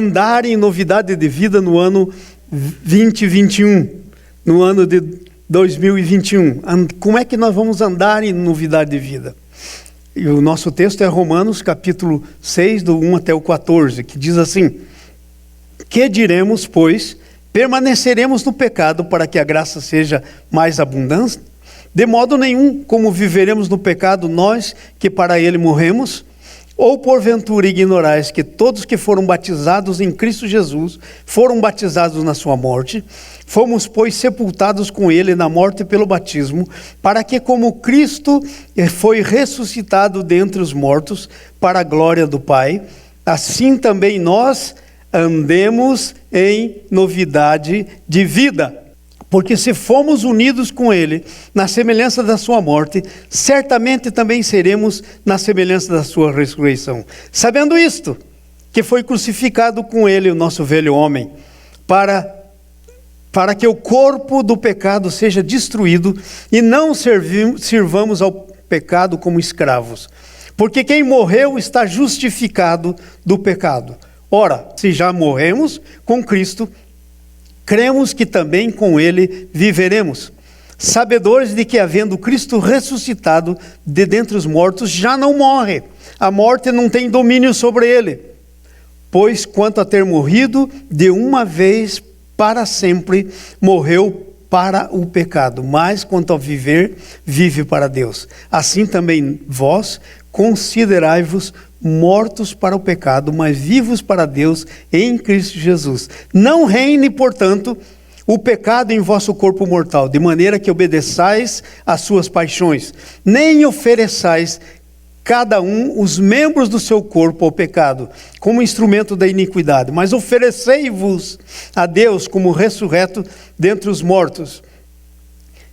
andar em novidade de vida no ano 2021, no ano de 2021. Como é que nós vamos andar em novidade de vida? E o nosso texto é Romanos capítulo 6, do 1 até o 14, que diz assim: que diremos, pois? Permaneceremos no pecado para que a graça seja mais abundante? De modo nenhum. Como viveremos no pecado nós que para ele morremos? Ou porventura ignorais que todos que foram batizados em Cristo Jesus foram batizados na sua morte? Fomos, pois, sepultados com ele na morte pelo batismo, para que, como Cristo foi ressuscitado dentre os mortos para a glória do Pai, assim também nós andemos em novidade de vida. Porque se fomos unidos com ele na semelhança da sua morte, certamente também seremos na semelhança da sua ressurreição. Sabendo isto, que foi crucificado com ele o nosso velho homem, para que o corpo do pecado seja destruído e não sirvamos ao pecado como escravos. Porque quem morreu está justificado do pecado. Ora, se já morremos com Cristo, cremos que também com ele viveremos, sabedores de que, havendo Cristo ressuscitado de dentre os mortos, já não morre. A morte não tem domínio sobre ele. Pois quanto a ter morrido de uma vez para sempre, morreu para o pecado, mas quanto a viver, vive para Deus. Assim também vós considerai-vos mortos para o pecado, mas vivos para Deus em Cristo Jesus. Não reine, portanto, o pecado em vosso corpo mortal, de maneira que obedeçais às suas paixões, nem ofereçais cada um os membros do seu corpo ao pecado, como instrumento da iniquidade, mas oferecei-vos a Deus como ressurreto dentre os mortos,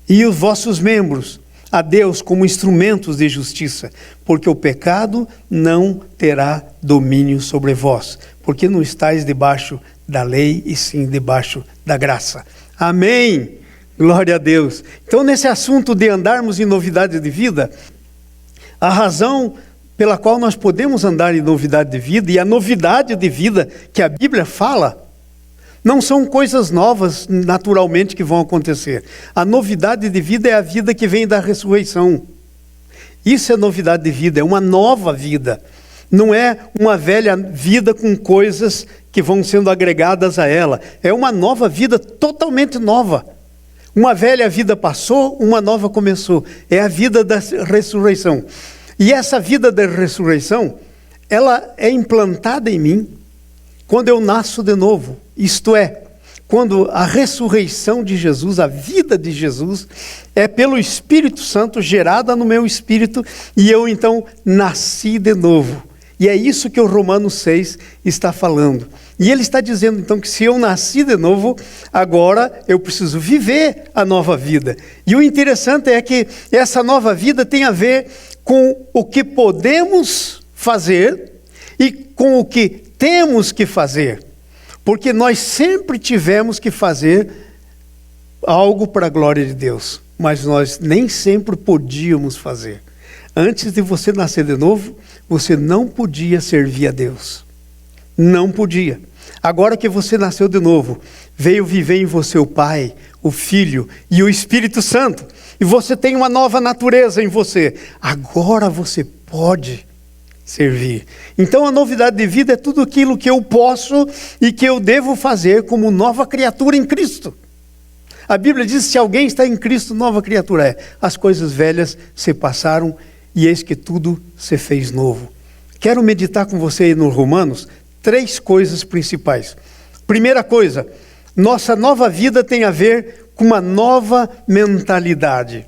e os vossos membros a Deus como instrumentos de justiça, porque o pecado não terá domínio sobre vós, porque não estáis debaixo da lei, e sim debaixo da graça. Amém! Glória a Deus! Então, nesse assunto de andarmos em novidade de vida, a razão pela qual nós podemos andar em novidade de vida, e a novidade de vida que a Bíblia fala, não são coisas novas naturalmente que vão acontecer. A novidade de vida é a vida que vem da ressurreição. Isso é novidade de vida, é uma nova vida. Não é uma velha vida com coisas que vão sendo agregadas a ela. É uma nova vida totalmente nova. Uma velha vida passou, uma nova começou. É a vida da ressurreição. E essa vida da ressurreição, ela é implantada em mim quando eu nasço de novo. Isto é, quando a ressurreição de Jesus, a vida de Jesus, é pelo Espírito Santo gerada no meu espírito, e eu então nasci de novo. E é isso que o Romanos 6 está falando. E ele está dizendo então que se eu nasci de novo, agora eu preciso viver a nova vida. E o interessante é que essa nova vida tem a ver com o que podemos fazer e com o que temos que fazer. Porque nós sempre tivemos que fazer algo para a glória de Deus, mas nós nem sempre podíamos fazer. Antes de você nascer de novo, você não podia servir a Deus. Não podia. Agora que você nasceu de novo, veio viver em você o Pai, o Filho e o Espírito Santo, e você tem uma nova natureza em você. Agora você pode servir. Então a novidade de vida é tudo aquilo que eu posso e que eu devo fazer como nova criatura em Cristo. A Bíblia diz que se alguém está em Cristo, nova criatura é. As coisas velhas se passaram e eis que tudo se fez novo. Quero meditar com você aí no Romanos 3 coisas principais. Primeira coisa, nossa nova vida tem a ver com uma nova mentalidade.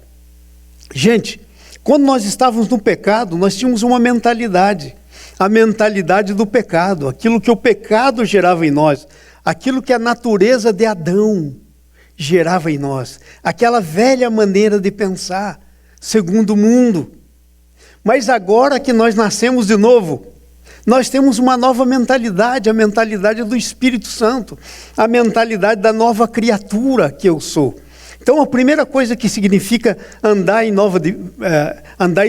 Gente, quando nós estávamos no pecado, nós tínhamos uma mentalidade. A mentalidade do pecado, aquilo que o pecado gerava em nós, aquilo que a natureza de Adão gerava em nós, aquela velha maneira de pensar, segundo o mundo. Mas agora que nós nascemos de novo, nós temos uma nova mentalidade, a mentalidade do Espírito Santo, a mentalidade da nova criatura que eu sou. Então a primeira coisa que significa andar em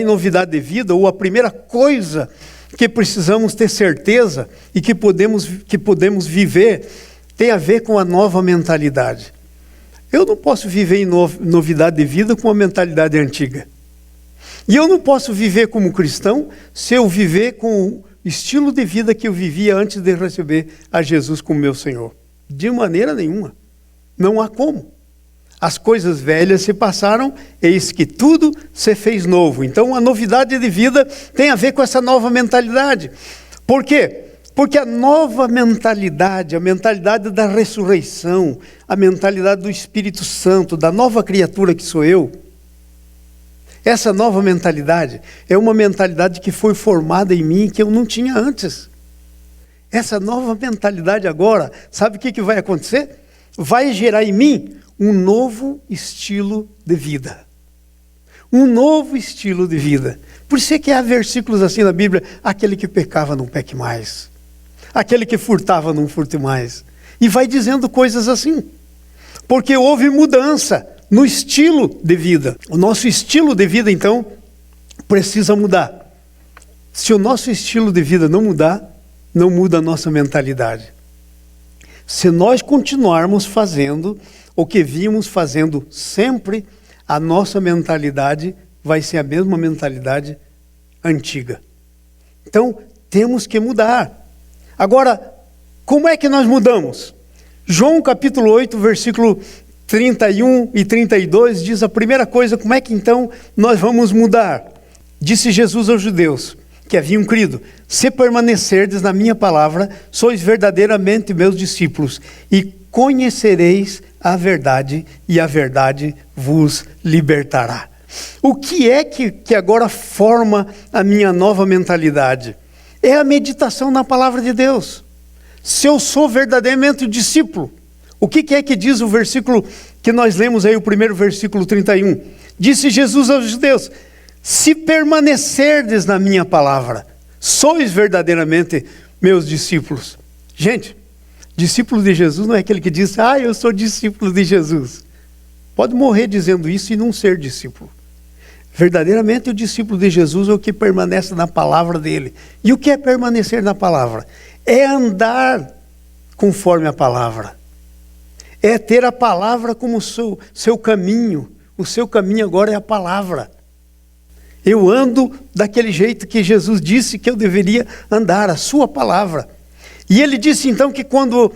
novidade de vida, ou a primeira coisa que precisamos ter certeza e que podemos viver tem a ver com a nova mentalidade. Eu não posso viver em novidade de vida com a mentalidade antiga. E eu não posso viver como cristão se eu viver com o estilo de vida que eu vivia antes de receber a Jesus como meu Senhor. De maneira nenhuma. Não há como. As coisas velhas se passaram, eis que tudo se fez novo. Então a novidade de vida tem a ver com essa nova mentalidade. Por quê? Porque a nova mentalidade, a mentalidade da ressurreição, a mentalidade do Espírito Santo, da nova criatura que sou eu, essa nova mentalidade é uma mentalidade que foi formada em mim que eu não tinha antes. Essa nova mentalidade agora, sabe o que vai acontecer? Vai gerar em mim um novo estilo de vida. Um novo estilo de vida. Por isso é que há versículos assim na Bíblia: aquele que pecava não peque mais. Aquele que furtava não furte mais. E vai dizendo coisas assim. Porque houve mudança no estilo de vida. O nosso estilo de vida, então, precisa mudar. Se o nosso estilo de vida não mudar, não muda a nossa mentalidade. Se nós continuarmos fazendo o que vimos fazendo sempre, a nossa mentalidade vai ser a mesma mentalidade antiga. Então, temos que mudar. Agora, como é que nós mudamos? João capítulo 8, versículo 31 e 32 diz a primeira coisa: como é que então nós vamos mudar? Disse Jesus aos judeus que haviam crido: se permanecerdes na minha palavra, sois verdadeiramente meus discípulos, e conhecereis a verdade, e a verdade vos libertará. O que é que agora forma a minha nova mentalidade? É a meditação na palavra de Deus. Se eu sou verdadeiramente discípulo, o que é que diz o versículo que nós lemos aí, o primeiro versículo 31? Disse Jesus aos judeus: se permanecerdes na minha palavra, sois verdadeiramente meus discípulos. Gente, discípulo de Jesus não é aquele que diz: eu sou discípulo de Jesus. Pode morrer dizendo isso e não ser discípulo. Verdadeiramente o discípulo de Jesus é o que permanece na palavra dele. E o que é permanecer na palavra? É andar conforme a palavra. É ter a palavra como seu caminho. O seu caminho agora é a palavra. Eu ando daquele jeito que Jesus disse que eu deveria andar, a sua palavra. E ele disse então que quando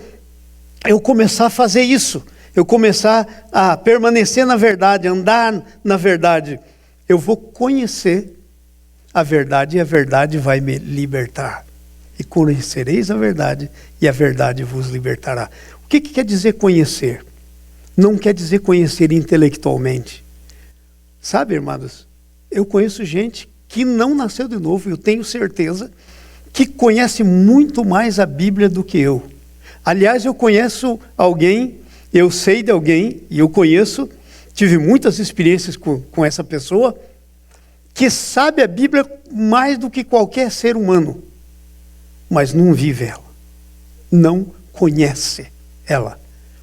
eu começar a fazer isso, eu começar a permanecer na verdade, andar na verdade, eu vou conhecer a verdade e a verdade vai me libertar. E conhecereis a verdade e a verdade vos libertará. O que quer dizer conhecer? Não quer dizer conhecer intelectualmente. Sabe, irmãos, eu conheço gente que não nasceu de novo, eu tenho certeza, que conhece muito mais a Bíblia do que eu. Aliás, eu conheço alguém, eu sei de alguém, e eu conheço, tive muitas experiências com essa pessoa, que sabe a Bíblia mais do que qualquer ser humano, mas não vive ela, não conhece ela,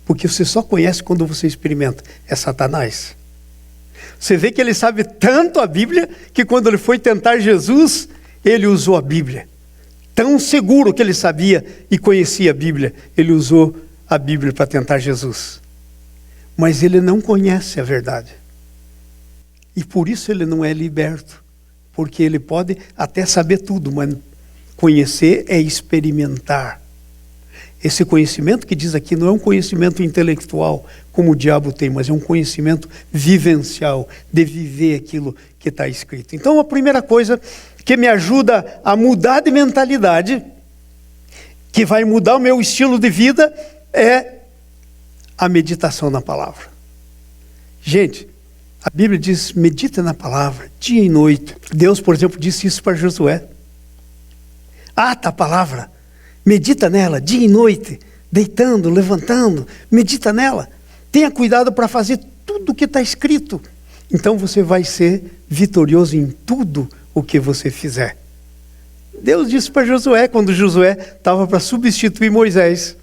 porque você só conhece quando você experimenta. É Satanás. Você vê que ele sabe tanto a Bíblia, que quando ele foi tentar Jesus, ele usou a Bíblia. Tão seguro que ele sabia e conhecia a Bíblia, ele usou a Bíblia para tentar Jesus. Mas ele não conhece a verdade. E por isso ele não é liberto. Porque ele pode até saber tudo, mas conhecer é experimentar. Esse conhecimento que diz aqui não é um conhecimento intelectual, como o diabo tem, mas é um conhecimento vivencial, de viver aquilo que está escrito. Então a primeira coisa que me ajuda a mudar de mentalidade, que vai mudar o meu estilo de vida, é a meditação na palavra. Gente, a Bíblia diz: medita na palavra, dia e noite. Deus, por exemplo, disse isso para Josué. Ata a palavra, medita nela, dia e noite, deitando, levantando, medita nela. Tenha cuidado para fazer tudo o que está escrito. Então você vai ser vitorioso em tudo o que você fizer. Deus disse para Josué, quando Josué estava para substituir Moisés.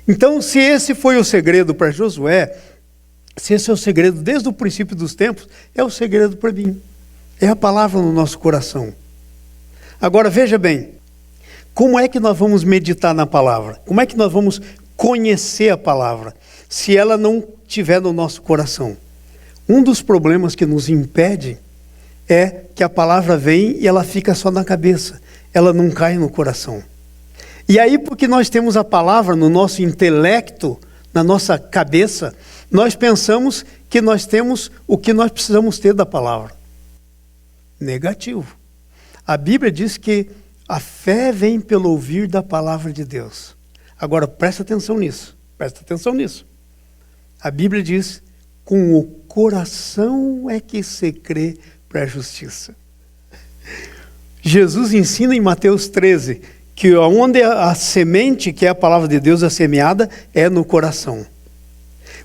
Então, se esse foi o segredo para Josué, se esse é o segredo desde o princípio dos tempos, é o segredo para mim. É a palavra no nosso coração. Agora veja bem, como é que nós vamos meditar na palavra? Como é que nós vamos conhecer a palavra se ela não estiver no nosso coração? Um dos problemas que nos impede é que a palavra vem e ela fica só na cabeça, ela não cai no coração. E aí, porque nós temos a palavra no nosso intelecto, na nossa cabeça, nós pensamos que nós temos o que nós precisamos ter da palavra. Negativo. A Bíblia diz que a fé vem pelo ouvir da palavra de Deus. Agora, presta atenção nisso. Presta atenção nisso. A Bíblia diz, com o coração é que se crê para a justiça. Jesus ensina em Mateus 13, que onde a semente, que é a palavra de Deus, é semeada, é no coração.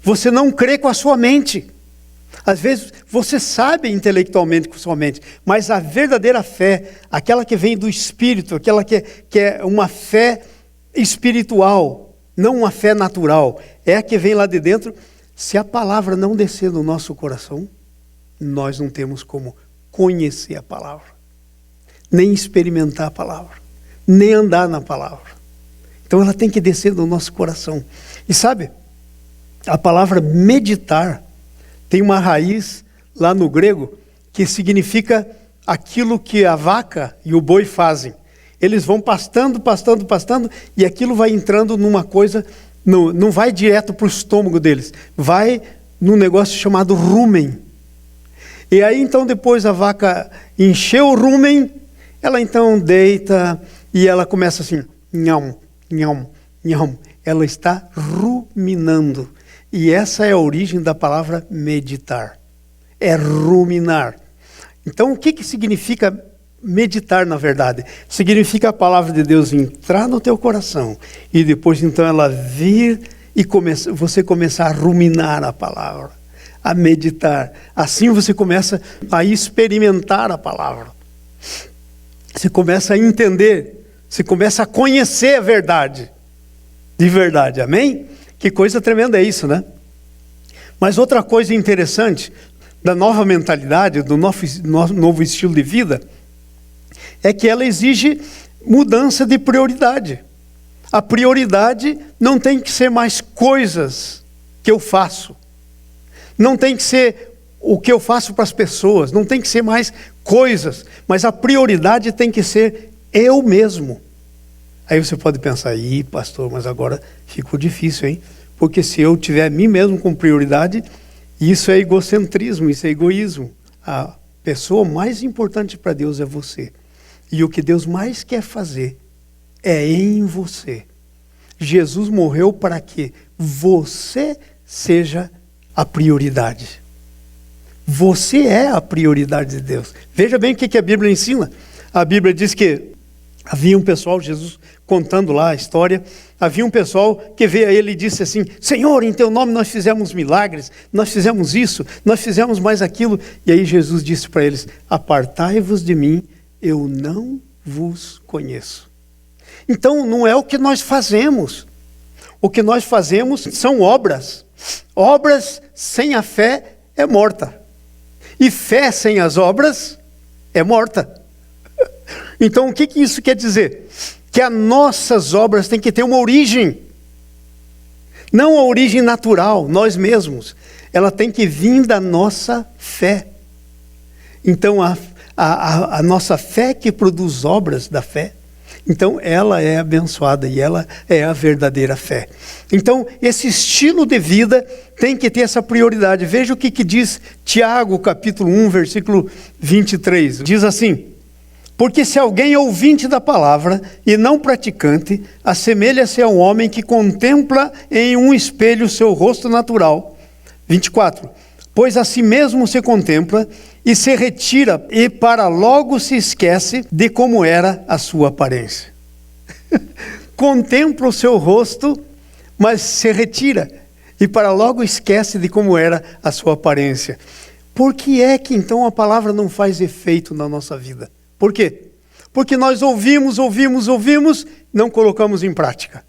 Você não crê com a sua mente. Às vezes você sabe intelectualmente com a sua mente, mas a verdadeira fé, aquela que vem do Espírito, aquela que é uma fé espiritual, não uma fé natural, é a que vem lá de dentro. Se a palavra não descer no nosso coração, nós não temos como conhecer a palavra, nem experimentar a palavra, nem andar na palavra. Então ela tem que descer no nosso coração. E sabe, a palavra meditar tem uma raiz lá no grego que significa aquilo que a vaca e o boi fazem. Eles vão pastando, e aquilo vai entrando numa coisa, não vai direto para o estômago deles, vai num negócio chamado rumen. E aí então depois a vaca encheu o rumen, ela então deita e ela começa assim, nham, nham, nham. Ela está ruminando. E essa é a origem da palavra meditar. É ruminar. Então o que significa meditar na verdade? Significa a palavra de Deus entrar no teu coração e depois então ela vir e você começar a ruminar a palavra, a meditar. Assim você começa a experimentar a palavra. Você começa a entender, você começa a conhecer a verdade. De verdade, amém? Que coisa tremenda é isso, né? Mas outra coisa interessante da nova mentalidade, do novo estilo de vida, é que ela exige mudança de prioridade. A prioridade não tem que ser mais coisas que eu faço. Não tem que ser o que eu faço para as pessoas. Não tem que ser mais coisas. Mas a prioridade tem que ser eu mesmo. Aí você pode pensar, pastor, mas agora ficou difícil, hein? Porque se eu tiver a mim mesmo como prioridade, isso é egocentrismo, isso é egoísmo. A pessoa mais importante para Deus é você. E o que Deus mais quer fazer é em você. Jesus morreu para que você seja a prioridade. Você é a prioridade de Deus. Veja bem o que a Bíblia ensina. A Bíblia diz que havia um pessoal, Jesus contando lá a história, havia um pessoal que veio a ele e disse assim, Senhor, em teu nome nós fizemos milagres, nós fizemos isso, nós fizemos mais aquilo. E aí Jesus disse para eles, apartai-vos de mim, eu não vos conheço. Então não é o que nós fazemos. O que nós fazemos são obras. Obras sem a fé é morta. E fé sem as obras é morta. Então o que isso quer dizer? Que as nossas obras têm que ter uma origem. Não a origem natural, nós mesmos. Ela tem que vir da nossa fé. Então a nossa fé que produz obras da fé, então ela é abençoada e ela é a verdadeira fé. Então esse estilo de vida tem que ter essa prioridade. Veja o que diz Tiago capítulo 1, versículo 23. Diz assim, porque se alguém é ouvinte da palavra e não praticante, assemelha-se a um homem que contempla em um espelho o seu rosto natural. 24. Pois a si mesmo se contempla e se retira, e para logo se esquece de como era a sua aparência. Contempla o seu rosto, mas se retira, e para logo esquece de como era a sua aparência. Por que é que então a palavra não faz efeito na nossa vida? Por quê? Porque nós ouvimos, não colocamos em prática.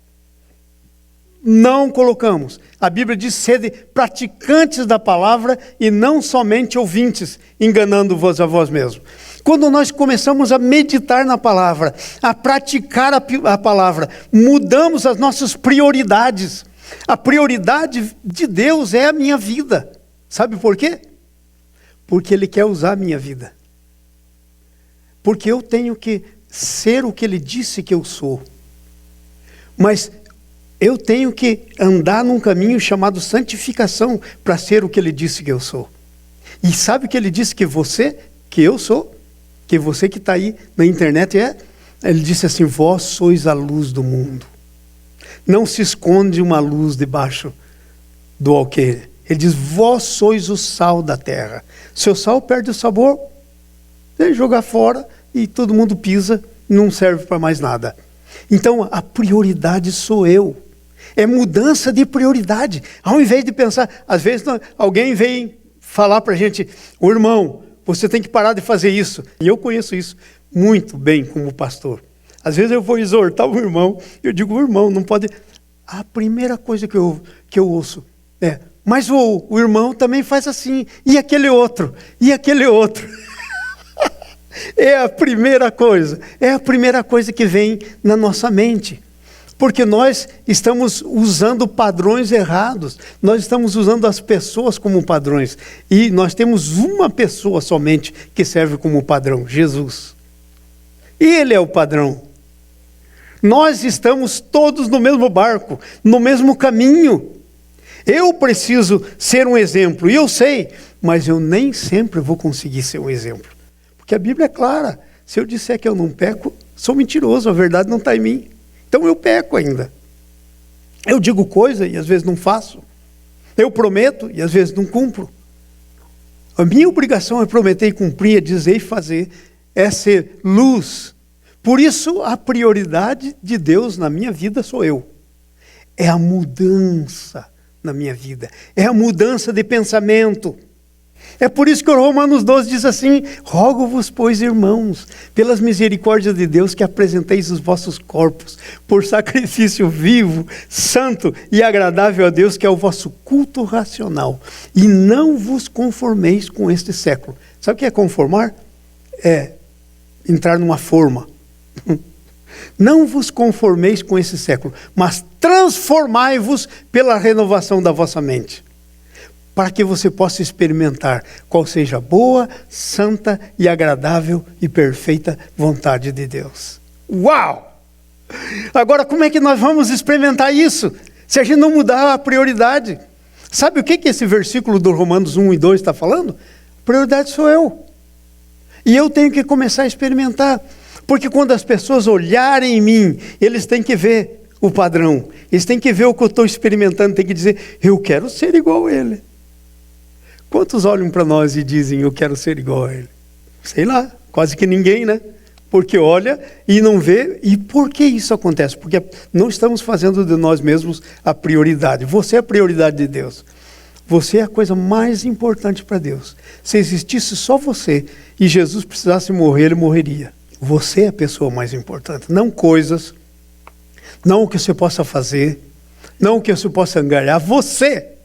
Não colocamos. A Bíblia diz: sede praticantes da palavra e não somente ouvintes, enganando-vos a vós mesmos. Quando nós começamos a meditar na palavra, a praticar a palavra, mudamos as nossas prioridades. A prioridade de Deus é a minha vida. Sabe por quê? Porque Ele quer usar a minha vida. Porque eu tenho que ser o que Ele disse que eu sou. Mas eu tenho que andar num caminho chamado santificação para ser o que Ele disse que eu sou. E sabe o que Ele disse que eu sou? Que você que está aí na internet Ele disse assim: vós sois a luz do mundo. Não se esconde uma luz debaixo do alqueire. Ele diz: vós sois o sal da terra. Seu sal perde o sabor, você joga fora e todo mundo pisa, não serve para mais nada. Então a prioridade sou eu. É mudança de prioridade. Ao invés de pensar, às vezes alguém vem falar para a gente: o irmão, você tem que parar de fazer isso. E eu conheço isso muito bem como pastor. Às vezes eu vou exortar o irmão, eu digo: o irmão não pode... A primeira coisa que eu ouço é: mas o irmão também faz assim, e aquele outro, e aquele outro. É a primeira coisa que vem na nossa mente. Porque nós estamos usando padrões errados. Nós estamos usando as pessoas como padrões. E nós temos uma pessoa somente que serve como padrão: Jesus. E Ele é o padrão. Nós estamos todos no mesmo barco, no mesmo caminho. Eu preciso ser um exemplo, e eu sei, mas eu nem sempre vou conseguir ser um exemplo. Porque a Bíblia é clara: se eu disser que eu não peco, sou mentiroso, a verdade não está em mim. Então eu peco ainda. Eu digo coisa e às vezes não faço. Eu prometo e às vezes não cumpro. A minha obrigação é prometer e cumprir, é dizer e fazer, é ser luz. Por isso a prioridade de Deus na minha vida sou eu. É a mudança na minha vida. É a mudança de pensamento. É por isso que o Romanos 12 diz assim: rogo-vos, pois, irmãos, pelas misericórdias de Deus, que apresenteis os vossos corpos por sacrifício vivo, santo e agradável a Deus, que é o vosso culto racional. E não vos conformeis com este século. Sabe o que é conformar? É entrar numa forma. Não vos conformeis com esse século, mas transformai-vos pela renovação da vossa mente, para que você possa experimentar qual seja a boa, santa e agradável e perfeita vontade de Deus. Uau! Agora, como é que nós vamos experimentar isso, se a gente não mudar a prioridade? Sabe o que esse versículo do Romanos 1 e 2 está falando? A prioridade sou eu. E eu tenho que começar a experimentar. Porque quando as pessoas olharem em mim, eles têm que ver o padrão. Eles têm que ver o que eu estou experimentando, têm que dizer: eu quero ser igual a ele. Quantos olham para nós e dizem: eu quero ser igual a ele? Sei lá, quase que ninguém, né? Porque olha e não vê. E por que isso acontece? Porque não estamos fazendo de nós mesmos a prioridade. Você é a prioridade de Deus. Você é a coisa mais importante para Deus. Se existisse só você e Jesus precisasse morrer, Ele morreria. Você é a pessoa mais importante. Não coisas, não o que você possa fazer, não o que você possa angariar. Você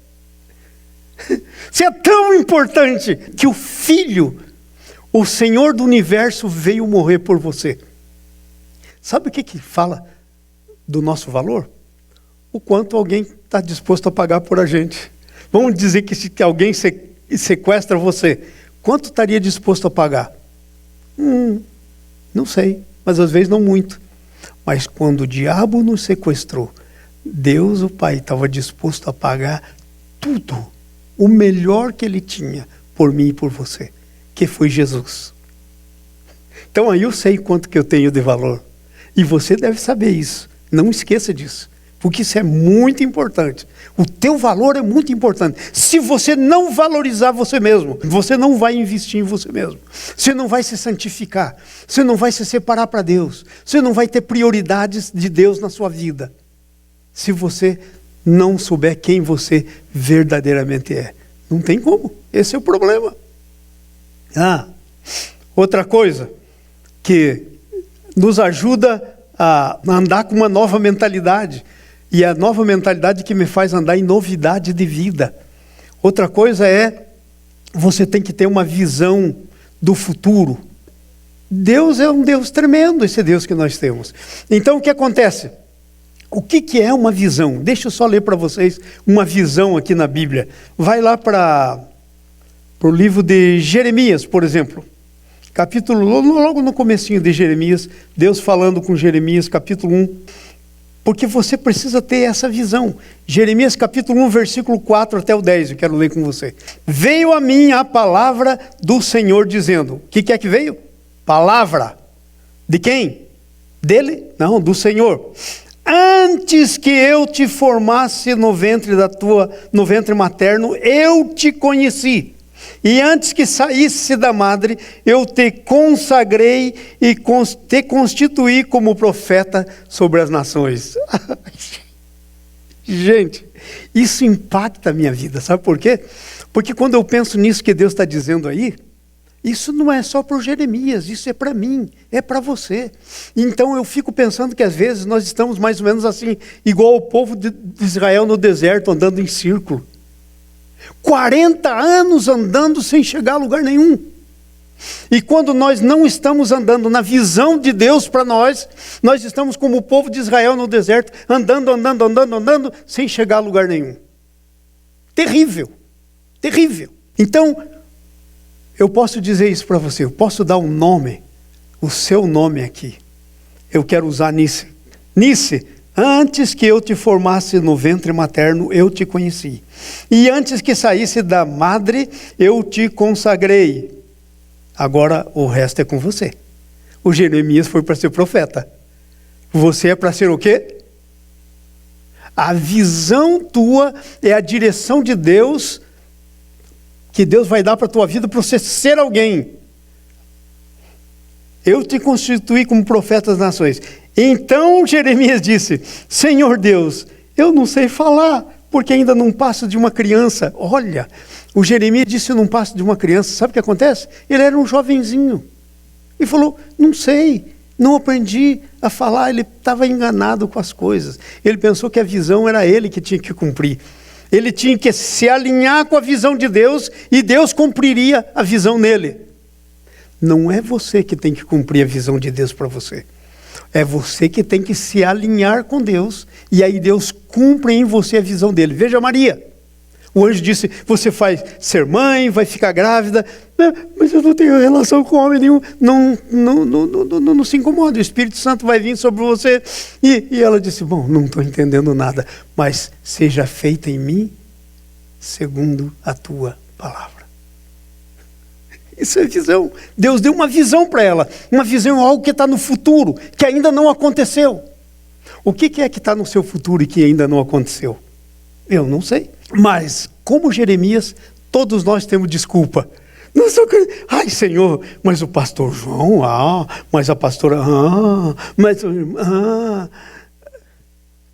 é tão importante que o Filho, o Senhor do Universo, veio morrer por você. Sabe o que fala do nosso valor? O quanto alguém está disposto a pagar por a gente. Vamos dizer que se alguém sequestra você, quanto estaria disposto a pagar? Não sei, mas às vezes não muito. Mas quando o diabo nos sequestrou, Deus, o Pai, estava disposto a pagar tudo, o melhor que Ele tinha por mim e por você, que foi Jesus. Então aí eu sei quanto que eu tenho de valor. E você deve saber isso. Não esqueça disso. Porque isso é muito importante. O teu valor é muito importante. Se você não valorizar você mesmo, você não vai investir em você mesmo. Você não vai se santificar. Você não vai se separar para Deus. Você não vai ter prioridades de Deus na sua vida. Se você não souber quem você verdadeiramente é. Não tem como. Esse é o problema. Outra coisa que nos ajuda a andar com uma nova mentalidade. E a nova mentalidade que me faz andar em novidade de vida. Outra coisa é, você tem que ter uma visão do futuro. Deus é um Deus tremendo, esse Deus que nós temos. Então o que acontece? O que é uma visão? Deixa eu só ler para vocês uma visão aqui na Bíblia. Vai lá para o livro de Jeremias, por exemplo. Capítulo, logo no comecinho de Jeremias, Deus falando com Jeremias, capítulo 1. Porque você precisa ter essa visão. Jeremias capítulo 1, versículo 4 até o 10, eu quero ler com você. Veio a mim a palavra do Senhor dizendo. O que é que veio? Palavra. De quem? Dele? Não, do Senhor. Antes que eu te formasse no ventre materno, eu te conheci. E antes que saísse da madre, eu te consagrei e te constituí como profeta sobre as nações. Gente, isso impacta a minha vida, sabe por quê? Porque quando eu penso nisso que Deus está dizendo aí, isso não é só para o Jeremias, isso é para mim, é para você. Então eu fico pensando que às vezes nós estamos mais ou menos assim, igual o povo de Israel no deserto, andando em círculo. 40 anos andando sem chegar a lugar nenhum. E quando nós não estamos andando na visão de Deus para nós estamos como o povo de Israel no deserto, andando, sem chegar a lugar nenhum. Terrível, terrível. Então, eu posso dizer isso para você, eu posso dar um nome, o seu nome aqui. Eu quero usar Nice. Nice, antes que eu te formasse no ventre materno, eu te conheci. E antes que saísse da madre, eu te consagrei. Agora o resto é com você. O Jeremias foi para ser profeta. Você é para ser o quê? A visão tua é a direção de Deus, que Deus vai dar para a tua vida para você ser alguém. Eu te constituí como profeta das nações. Então Jeremias disse, Senhor Deus, eu não sei falar, porque ainda não passo de uma criança. Olha, o Jeremias disse, eu não passo de uma criança. Sabe o que acontece? Ele era um jovenzinho. E falou, não sei, não aprendi a falar. Ele estava enganado com as coisas. Ele pensou que a visão era ele que tinha que cumprir. Ele tinha que se alinhar com a visão de Deus e Deus cumpriria a visão nele. Não é você que tem que cumprir a visão de Deus para você. É você que tem que se alinhar com Deus e aí Deus cumpre em você a visão dele. Veja Maria. O anjo disse, você vai ser mãe, vai ficar grávida, mas eu não tenho relação com homem nenhum. Não se incomoda, o Espírito Santo vai vir sobre você. E ela disse, bom, não estou entendendo nada, mas seja feita em mim segundo a tua palavra. Isso é visão. Deus deu uma visão para ela, uma visão, algo que está no futuro, que ainda não aconteceu. O que é que está no seu futuro e que ainda não aconteceu? Eu não sei. Mas, como Jeremias, todos nós temos desculpa. Não sou... Ai, Senhor, mas o pastor João, mas a pastora,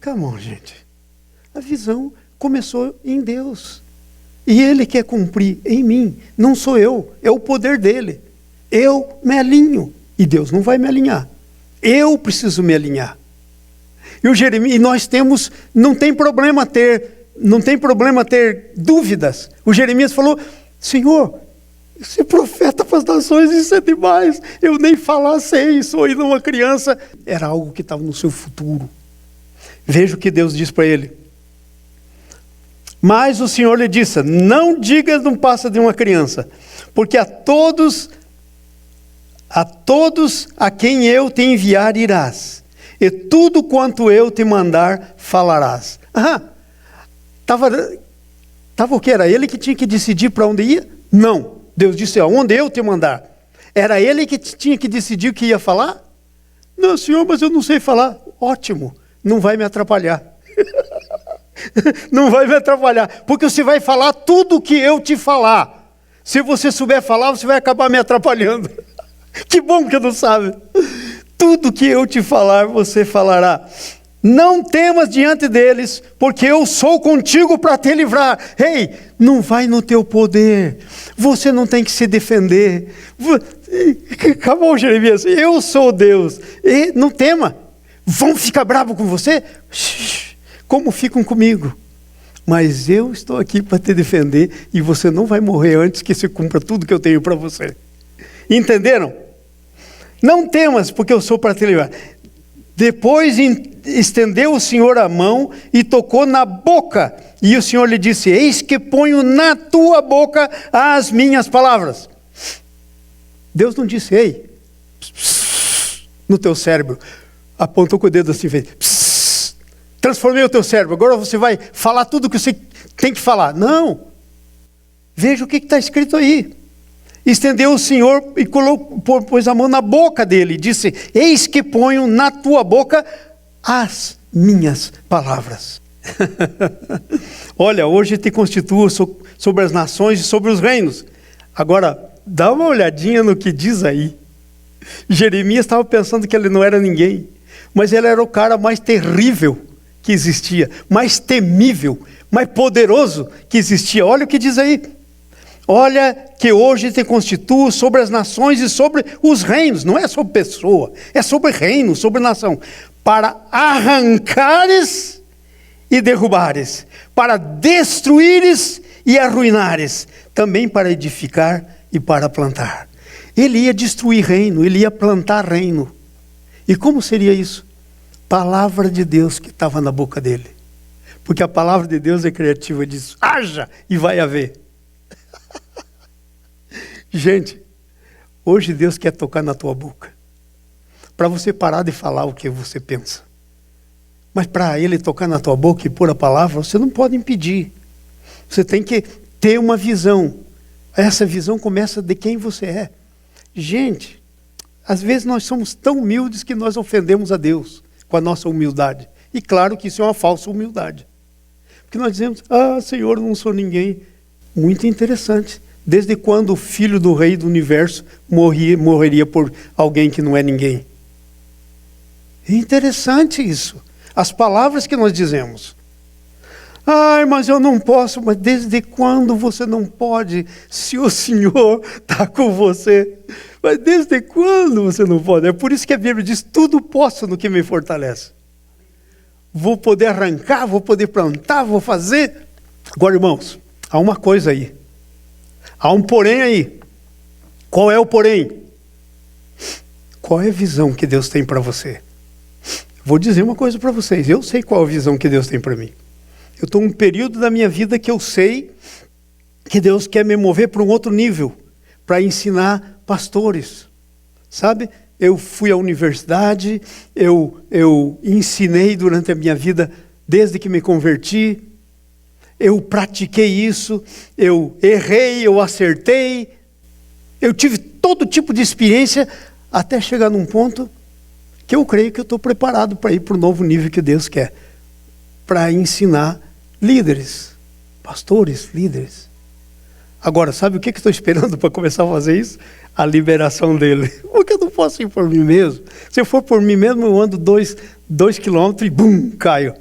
Come on, gente. A visão começou em Deus. E Ele quer cumprir em mim. Não sou eu, é o poder dEle. Eu me alinho. E Deus não vai me alinhar. Eu preciso me alinhar. E nós temos, não tem problema ter dúvidas. O Jeremias falou, Senhor, ser profeta para as nações, isso é demais. Eu nem falar sei, sou ainda uma criança. Era algo que estava no seu futuro. Veja o que Deus diz para ele. Mas o Senhor lhe disse, não digas não passa de uma criança, porque a todos a quem eu te enviar irás, e tudo quanto eu te mandar falarás. Tava o que? Era ele que tinha que decidir para onde ia? Não. Deus disse, aonde eu te mandar. Era ele que tinha que decidir o que ia falar? Não, Senhor, mas eu não sei falar. Ótimo, não vai me atrapalhar. Não vai me atrapalhar, porque você vai falar tudo o que eu te falar. Se você souber falar, você vai acabar me atrapalhando. Que bom que não sabe. Tudo que eu te falar, você falará. Não temas diante deles, porque eu sou contigo para te livrar. Ei, não vai no teu poder. Você não tem que se defender. Acabou, Jeremias. Eu sou Deus. E não tema. Vão ficar bravos com você? como ficam comigo. Mas eu estou aqui para te defender e você não vai morrer antes que se cumpra tudo que eu tenho para você. Entenderam? Não temas, porque eu sou para te livrar. Depois estendeu o Senhor a mão e tocou na boca. E o Senhor lhe disse: eis que ponho na tua boca as minhas palavras. Deus não disse: ei, no teu cérebro. Apontou com o dedo assim, fez: transformei o teu cérebro, agora você vai falar tudo o que você tem que falar. Não. Veja o que está escrito aí. Estendeu o Senhor e pôs a mão na boca dele e disse: eis que ponho na tua boca as minhas palavras. Olha, hoje te constituo sobre as nações e sobre os reinos. Agora, dá uma olhadinha no que diz aí. Jeremias estava pensando que ele não era ninguém, mas ele era o cara mais terrível que existia, mais temível, mais poderoso que existia. Olha o que diz aí. Olha que hoje te constituo sobre as nações e sobre os reinos. Não é sobre pessoa, é sobre reino, sobre nação. Para arrancares e derrubares, para destruíres e arruinares, também para edificar e para plantar. Ele ia destruir reino, ele ia plantar reino. E como seria isso? Palavra de Deus que estava na boca dele. Porque a palavra de Deus é criativa, diz: haja e vai haver. Gente, hoje Deus quer tocar na tua boca, para você parar de falar o que você pensa. Mas para Ele tocar na tua boca e pôr a palavra, você não pode impedir. Você tem que ter uma visão. Essa visão começa de quem você é. Gente, às vezes nós somos tão humildes que nós ofendemos a Deus com a nossa humildade. E claro que isso é uma falsa humildade. Porque nós dizemos: ah, Senhor, eu não sou ninguém. Muito interessante. Desde quando o filho do rei do universo morreria por alguém que não é ninguém? É interessante isso. As palavras que nós dizemos. Ai, mas eu não posso. Mas desde quando você não pode, se o Senhor está com você? Mas desde quando você não pode? É por isso que a Bíblia diz: tudo posso no que me fortalece. Vou poder arrancar, vou poder plantar, vou fazer. Agora, irmãos, há uma coisa aí. Há um porém aí. Qual é o porém? Qual é a visão que Deus tem para você? Vou dizer uma coisa para vocês. Eu sei qual a visão que Deus tem para mim. Eu estou num período da minha vida que eu sei que Deus quer me mover para um outro nível, para ensinar pastores. Sabe? Eu fui à universidade, eu ensinei durante a minha vida, desde que me converti. Eu pratiquei isso, eu errei, eu acertei. Eu tive todo tipo de experiência até chegar num ponto que eu creio que eu estou preparado para ir para o novo nível que Deus quer. Para ensinar líderes, pastores, líderes. Agora, sabe o que estou esperando para começar a fazer isso? A liberação dele. Porque eu não posso ir por mim mesmo. Se eu for por mim mesmo, eu ando 2 quilômetros e bum, caio.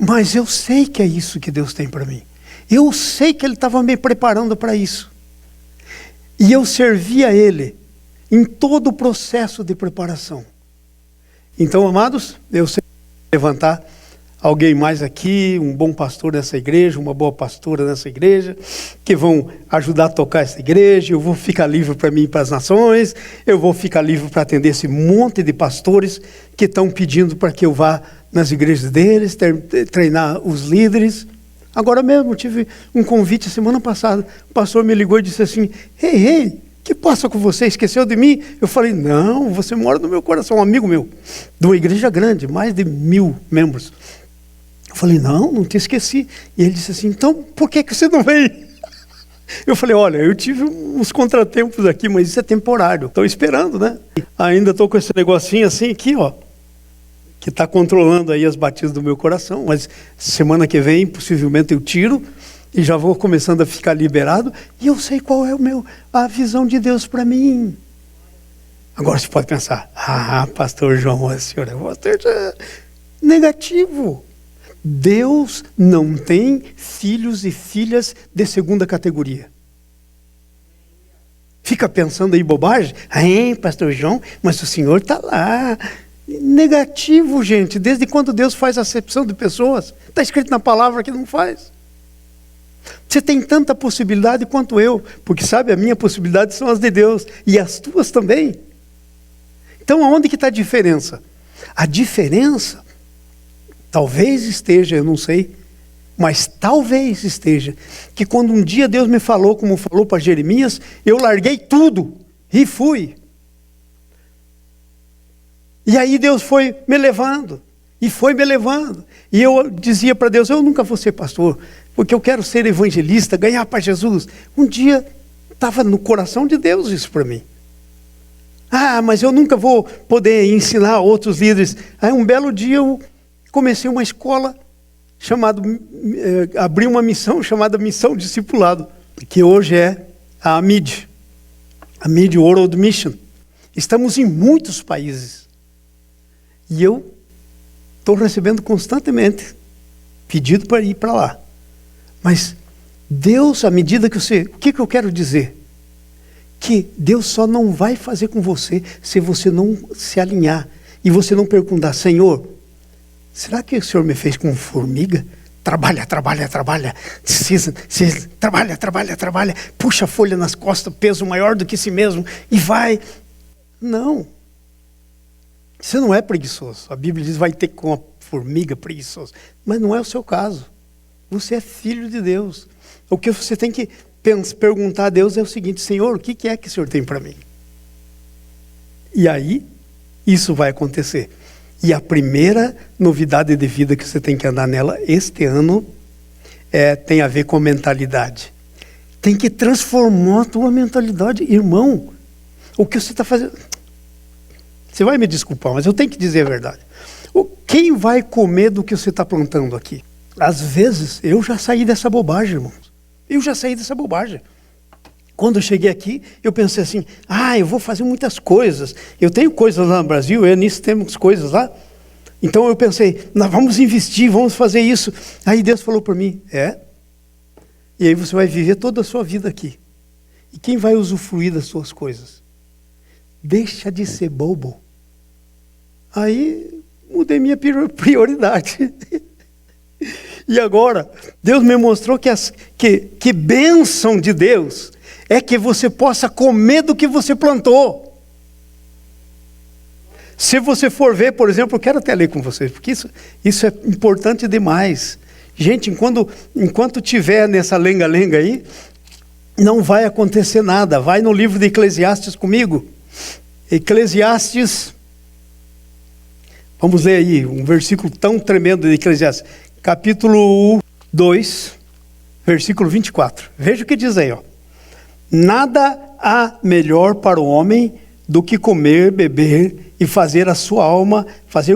Mas eu sei que é isso que Deus tem para mim. Eu sei que Ele estava me preparando para isso. E eu servi a Ele em todo o processo de preparação. Então, amados, eu sei levantar alguém mais aqui, um bom pastor nessa igreja, uma boa pastora nessa igreja, que vão ajudar a tocar essa igreja. Eu vou ficar livre para mim e para as nações. Eu vou ficar livre para atender esse monte de pastores que estão pedindo para que eu vá nas igrejas deles, treinar os líderes. Agora mesmo, tive um convite semana passada. O pastor me ligou e disse assim: Ei, o que passa com você? Esqueceu de mim? Eu falei: não, você mora no meu coração, um amigo meu, de uma igreja grande, mais de 1000 membros. Eu falei: não te esqueci. E ele disse assim: então, por que você não veio? Eu falei: olha, eu tive uns contratempos aqui, mas isso é temporário. Estou esperando, né? Ainda estou com esse negocinho assim aqui, ó, que está controlando aí as batidas do meu coração, mas semana que vem possivelmente eu tiro e já vou começando a ficar liberado, e eu sei qual é a visão de Deus para mim. Agora você pode pensar: ah, pastor João, a senhora é pastor negativo. Deus não tem filhos e filhas de segunda categoria. Fica pensando aí bobagem? Ah, pastor João, mas o senhor está lá. Negativo, gente. Desde quando Deus faz acepção de pessoas? Está escrito na palavra que não faz. Você tem tanta possibilidade quanto eu, porque sabe, a minha possibilidade são as de Deus, e as tuas também. Então, aonde que está a diferença? A diferença, talvez esteja, eu não sei, mas talvez esteja, que quando um dia Deus me falou, como falou para Jeremias, eu larguei tudo e fui. E aí Deus foi me levando, e foi me levando. E eu dizia para Deus, eu nunca vou ser pastor, porque eu quero ser evangelista, ganhar para Jesus. Um dia estava no coração de Deus isso para mim. Ah, mas eu nunca vou poder ensinar outros líderes. Aí um belo dia eu comecei uma escola abri uma missão chamada Missão Discipulado, que hoje é a AMID World Mission. Estamos em muitos países. E eu estou recebendo constantemente pedido para ir para lá. Mas Deus, à medida que você... O que eu quero dizer? Que Deus só não vai fazer com você se você não se alinhar. E você não perguntar, Senhor, será que o Senhor me fez como formiga? Trabalha, trabalha, trabalha. Trabalha, trabalha, trabalha. Puxa a folha nas costas, peso maior do que si mesmo. E vai. Não. Você não é preguiçoso. A Bíblia diz, vai ter com a formiga preguiçoso. Mas não é o seu caso. Você é filho de Deus. O que você tem que perguntar a Deus é o seguinte, Senhor, o que é que o Senhor tem para mim? E aí, isso vai acontecer. E a primeira novidade de vida que você tem que andar nela este ano tem a ver com a mentalidade. Tem que transformar a tua mentalidade. Irmão, o que você está fazendo... Você vai me desculpar, mas eu tenho que dizer a verdade. Quem vai comer do que você está plantando aqui? Às vezes, eu já saí dessa bobagem, irmãos. Eu já saí dessa bobagem. Quando eu cheguei aqui, eu pensei assim, eu vou fazer muitas coisas. Eu tenho coisas lá no Brasil, nisso temos coisas lá. Então eu pensei, nós vamos investir, vamos fazer isso. Aí Deus falou para mim, e aí você vai viver toda a sua vida aqui. E quem vai usufruir das suas coisas? Deixa de ser bobo. Aí mudei minha prioridade. E agora, Deus me mostrou que bênção de Deus é que você possa comer do que você plantou. Se você for ver, por exemplo, eu quero até ler com vocês, porque isso é importante demais. Gente, enquanto tiver nessa lenga-lenga aí, não vai acontecer nada. Vai no livro de Eclesiastes comigo. Eclesiastes, vamos ler aí, um versículo tão tremendo de Eclesiastes. Capítulo 2, versículo 24. Veja o que diz aí, ó. Nada há melhor para o homem do que comer, beber e fazer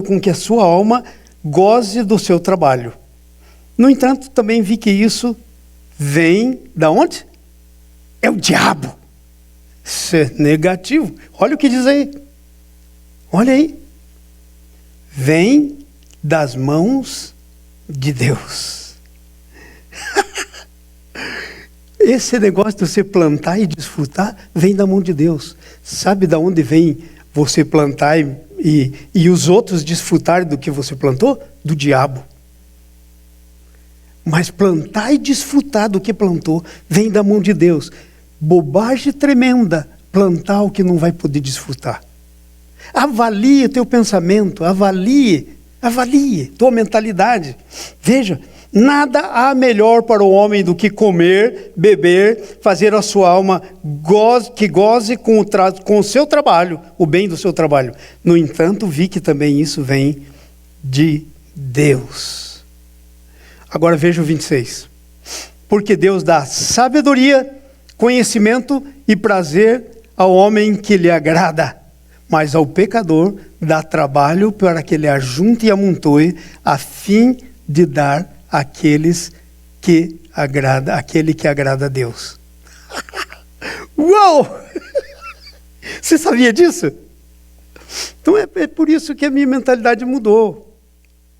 com que a sua alma goze do seu trabalho. No entanto, também vi que isso vem da onde? É o diabo. Isso é negativo. Olha o que diz aí. Olha aí. Vem das mãos de Deus. Esse negócio de você plantar e desfrutar vem da mão de Deus. Sabe de onde vem você plantar e os outros desfrutarem do que você plantou? Do diabo. Mas plantar e desfrutar do que plantou vem da mão de Deus. Bobagem tremenda plantar o que não vai poder desfrutar. Avalie o teu pensamento, avalie tua mentalidade. Veja, nada há melhor para o homem do que comer, beber, fazer a sua alma goze com o seu trabalho, o bem do seu trabalho. No entanto, vi que também isso vem de Deus. Agora veja o 26. Porque Deus dá sabedoria, conhecimento e prazer ao homem que lhe agrada, mas ao pecador dá trabalho para que ele ajunte e amontoe, a fim de dar aquele que agrada a Deus. Uau! Você sabia disso? Então é por isso que a minha mentalidade mudou.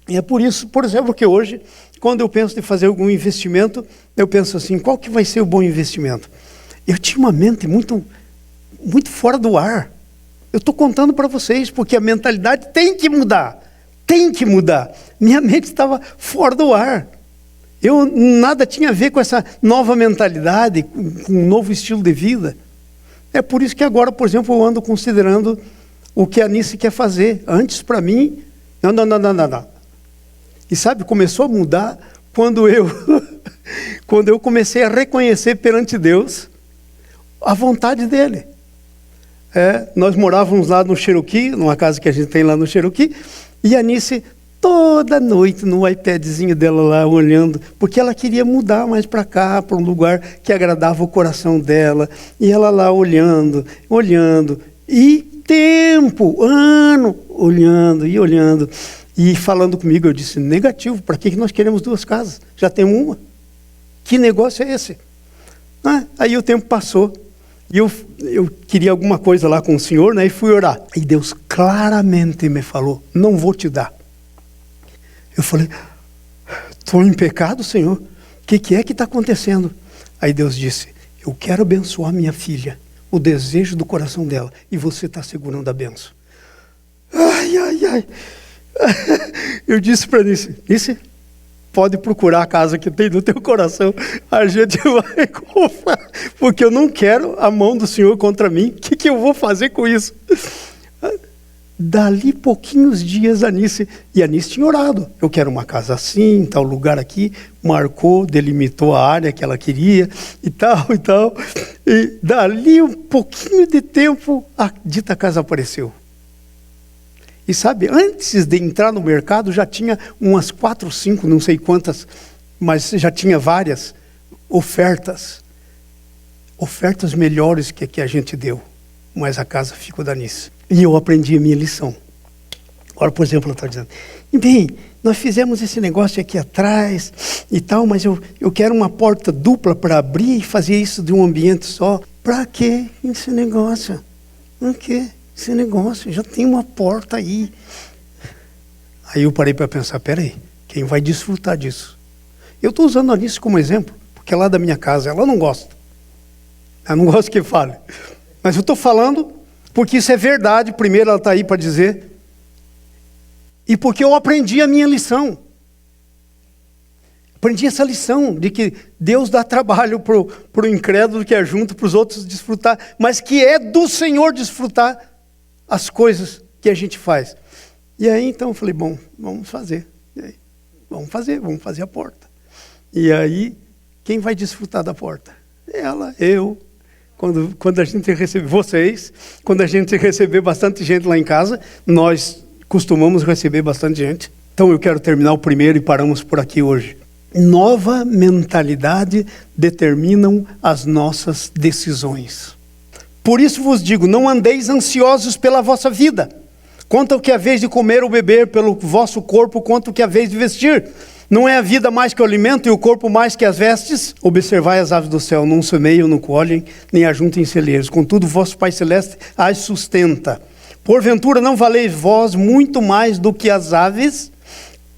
E é por isso, por exemplo, que hoje, quando eu penso em fazer algum investimento, eu penso assim, qual que vai ser o bom investimento? Eu tinha uma mente muito fora do ar. Eu estou contando para vocês, porque a mentalidade tem que mudar. Tem que mudar. Minha mente estava fora do ar. Eu nada tinha a ver com essa nova mentalidade, com um novo estilo de vida. É por isso que agora, por exemplo, eu ando considerando o que a Anice quer fazer. Antes, para mim, não. E sabe, começou a mudar quando eu comecei a reconhecer perante Deus a vontade dele. Nós morávamos lá no Cherokee, numa casa que a gente tem lá no Cherokee, e a Anice toda noite no iPadzinho dela lá olhando, porque ela queria mudar mais para cá, para um lugar que agradava o coração dela, e ela lá olhando, e tempo, ano, olhando, e falando comigo. Eu disse, negativo, para que nós queremos 2 casas? Já tem uma. Que negócio é esse? Aí o tempo passou, e eu queria alguma coisa lá com o Senhor, né, e fui orar. E Deus claramente me falou, não vou te dar. Eu falei, estou em pecado, Senhor? O que é que está acontecendo? Aí Deus disse, eu quero abençoar minha filha, o desejo do coração dela, e você está segurando a benção. Ai. Eu disse para Nice, pode procurar a casa que tem no teu coração, a gente vai comprar, porque eu não quero a mão do Senhor contra mim. O que eu vou fazer com isso? Dali pouquinhos dias a Anice tinha orado, eu quero uma casa assim, tal lugar aqui, marcou, delimitou a área que ela queria e tal, e dali um pouquinho de tempo a dita casa apareceu. E sabe, antes de entrar no mercado já tinha umas 4, 5, não sei quantas, mas já tinha várias ofertas melhores que a gente deu, mas a casa ficou da Anice. E eu aprendi a minha lição. Agora, por exemplo, ela está dizendo, bem, nós fizemos esse negócio aqui atrás e tal, mas eu quero uma porta dupla para abrir e fazer isso de um ambiente só. Para quê esse negócio? Para quê esse negócio? Já tem uma porta aí. Aí eu parei para pensar, peraí, quem vai desfrutar disso? Eu estou usando a Anice como exemplo, porque é lá da minha casa, ela não gosta. Ela não gosta que fale. Mas eu estou falando porque isso é verdade. Primeiro, ela está aí para dizer. E porque eu aprendi a minha lição. Aprendi essa lição de que Deus dá trabalho para o incrédulo que é junto, para os outros desfrutar, mas que é do Senhor desfrutar as coisas que a gente faz. E aí, então, eu falei, bom, vamos fazer. E aí, vamos fazer a porta. E aí, quem vai desfrutar da porta? Ela, eu. Quando a gente receber vocês, quando a gente receber bastante gente lá em casa, nós costumamos receber bastante gente. Então eu quero terminar o primeiro e paramos por aqui hoje. Nova mentalidade determinam as nossas decisões. Por isso vos digo, não andeis ansiosos pela vossa vida, quanto ao que é vez de comer ou beber, pelo vosso corpo, quanto ao que é vez de vestir. Não é a vida mais que o alimento e o corpo mais que as vestes? Observai as aves do céu, não semeiam, não colhem, nem ajuntem em celeiros. Contudo, vosso Pai Celeste as sustenta. Porventura não valeis vós muito mais do que as aves?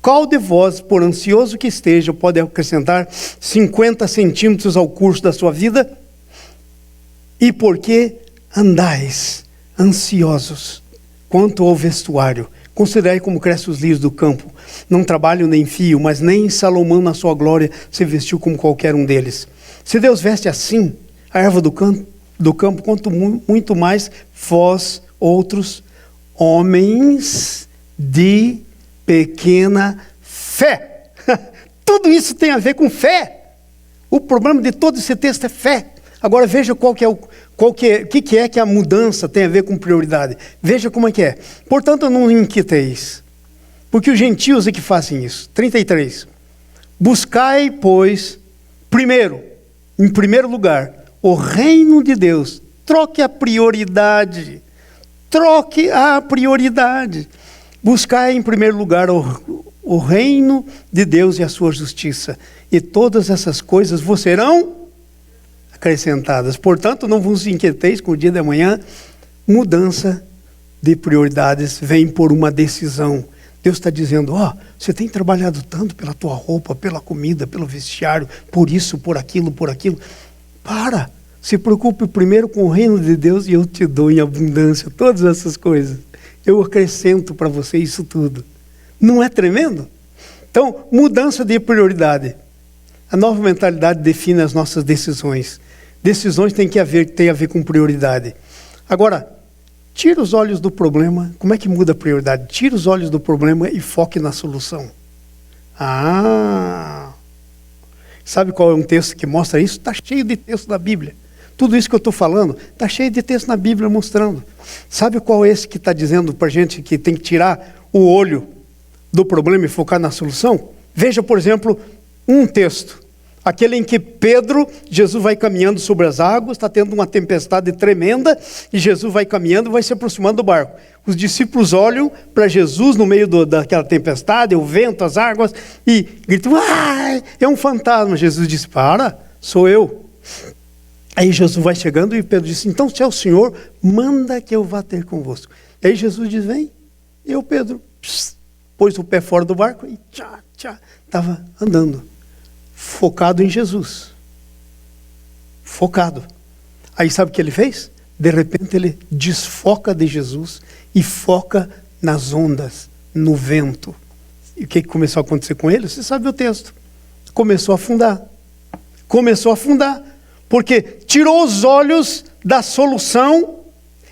Qual de vós, por ansioso que esteja, pode acrescentar 50 centímetros ao curso da sua vida? E por que andais ansiosos quanto ao vestuário? Considerai como crescem os lírios do campo. Não trabalham nem fiam, mas nem Salomão na sua glória se vestiu como qualquer um deles. Se Deus veste assim a erva do campo, quanto muito mais vós outros, homens de pequena fé. Tudo isso tem a ver com fé. O problema de todo esse texto é fé. Agora veja o que é que a mudança tem a ver com prioridade. Veja como é que é. Portanto, não inquieteis, porque os gentios é que fazem isso. 33. Buscai, pois, em primeiro lugar, o reino de Deus. Troque a prioridade. Buscai em primeiro lugar o reino de Deus e a sua justiça. E todas essas coisas vos serão acrescentadas. Portanto, não vos inquieteis com o dia de amanhã. Mudança de prioridades vem por uma decisão. Deus está dizendo, você tem trabalhado tanto pela tua roupa, pela comida, pelo vestiário, por isso, por aquilo. Se preocupe primeiro com o reino de Deus e eu te dou em abundância todas essas coisas. Eu acrescento para você isso tudo. Não é tremendo? Então, mudança de prioridade. A nova mentalidade define as nossas decisões. Decisões têm a ver com prioridade. Agora, tira os olhos do problema. Como é que muda a prioridade? Tira os olhos do problema e foque na solução. Sabe qual é um texto que mostra isso? Está cheio de texto na Bíblia. Tudo isso que eu estou falando, está cheio de texto na Bíblia mostrando. Sabe qual é esse que está dizendo para a gente que tem que tirar o olho do problema e focar na solução? Veja, por exemplo, um texto. Aquele em que Jesus vai caminhando sobre as águas, está tendo uma tempestade tremenda, e Jesus vai caminhando e vai se aproximando do barco. Os discípulos olham para Jesus no meio daquela tempestade, o vento, as águas, e gritam, é um fantasma. Jesus disse, para, sou eu. Aí Jesus vai chegando e Pedro disse, então se é o Senhor, manda que eu vá ter convosco. Aí Jesus diz, vem. E eu, Pedro, pôs o pé fora do barco e estava andando. Focado em Jesus. Focado. Aí sabe o que ele fez? De repente ele desfoca de Jesus e foca nas ondas, no vento. E o que começou a acontecer com ele? Você sabe o texto. Começou a afundar. Começou a afundar. Porque tirou os olhos da solução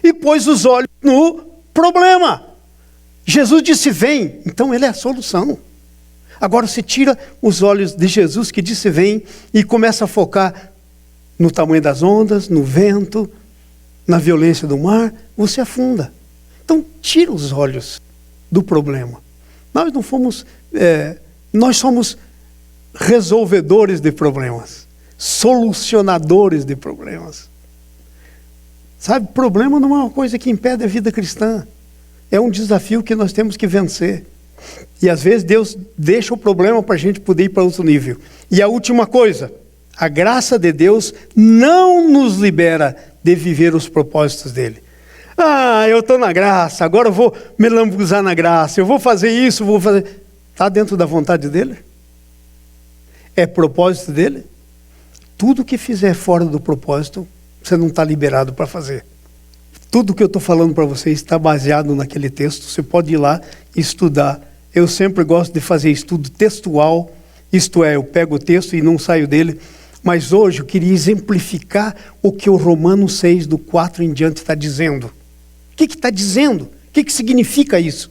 e pôs os olhos no problema. Jesus disse, vem. Então ele é a solução. Agora você tira os olhos de Jesus que disse vem e começa a focar no tamanho das ondas, no vento, na violência do mar, você afunda. Então tira os olhos do problema. Nós somos resolvedores de problemas, solucionadores de problemas. Sabe, problema não é uma coisa que impede a vida cristã. É um desafio que nós temos que vencer. E às vezes Deus deixa o problema para a gente poder ir para outro nível. E a última coisa, a graça de Deus não nos libera de viver os propósitos dele. Eu estou na graça, agora eu vou me lambuzar na graça, eu vou fazer isso, vou fazer... Está dentro da vontade dele? É propósito dele? Tudo que fizer fora do propósito, você não está liberado para fazer. Tudo que eu estou falando para vocês está baseado naquele texto. Você pode ir lá e estudar. Eu sempre gosto de fazer estudo textual. Isto é, eu pego o texto e não saio dele. Mas hoje eu queria exemplificar o que o Romanos 6, do 4 em diante está dizendo. O que está dizendo? O que significa isso?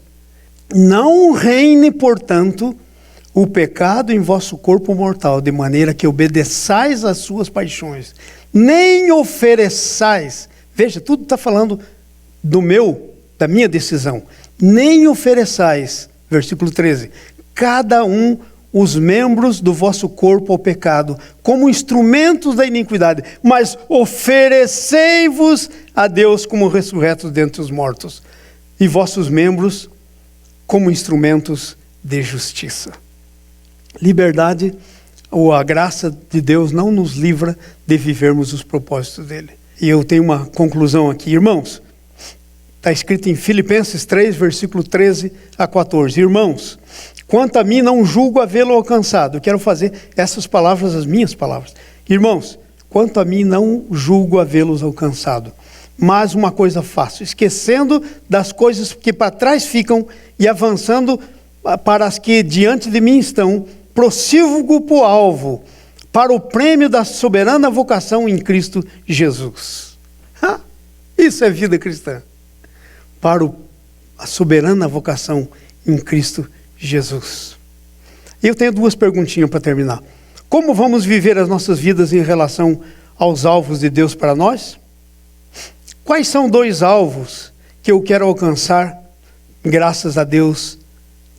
Não reine, portanto, o pecado em vosso corpo mortal, de maneira que obedeçais às suas paixões, nem ofereçais. Veja, tudo está falando da minha decisão. Nem ofereçais, versículo 13, cada um os membros do vosso corpo ao pecado, como instrumentos da iniquidade, mas oferecei-vos a Deus como ressurretos dentre os mortos, e vossos membros como instrumentos de justiça. Liberdade, ou a graça de Deus não nos livra de vivermos os propósitos dele. E eu tenho uma conclusão aqui, irmãos. Está escrito em Filipenses 3, versículo 13 a 14. Irmãos, quanto a mim não julgo havê-lo alcançado. Eu quero fazer essas palavras as minhas palavras. Irmãos, quanto a mim não julgo havê-los alcançado. Mas uma coisa faço, esquecendo das coisas que para trás ficam e avançando para as que diante de mim estão, prossigo para o alvo, para o prêmio da soberana vocação em Cristo Jesus. Isso é vida cristã. Para a soberana vocação em Cristo Jesus. E eu tenho duas perguntinhas para terminar. Como vamos viver as nossas vidas em relação aos alvos de Deus para nós? Quais são 2 alvos que eu quero alcançar, graças a Deus,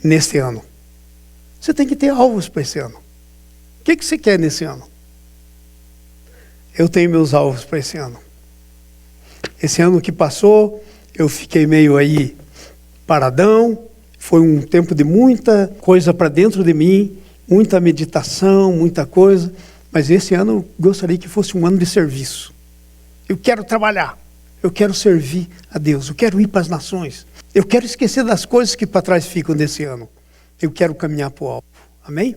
neste ano? Você tem que ter alvos para esse ano. O que você quer nesse ano? Eu tenho meus alvos para esse ano. Esse ano que passou, eu fiquei meio aí paradão. Foi um tempo de muita coisa para dentro de mim, muita meditação, muita coisa. Mas esse ano eu gostaria que fosse um ano de serviço. Eu quero trabalhar. Eu quero servir a Deus. Eu quero ir para as nações. Eu quero esquecer das coisas que para trás ficam desse ano. Eu quero caminhar para o alvo. Amém?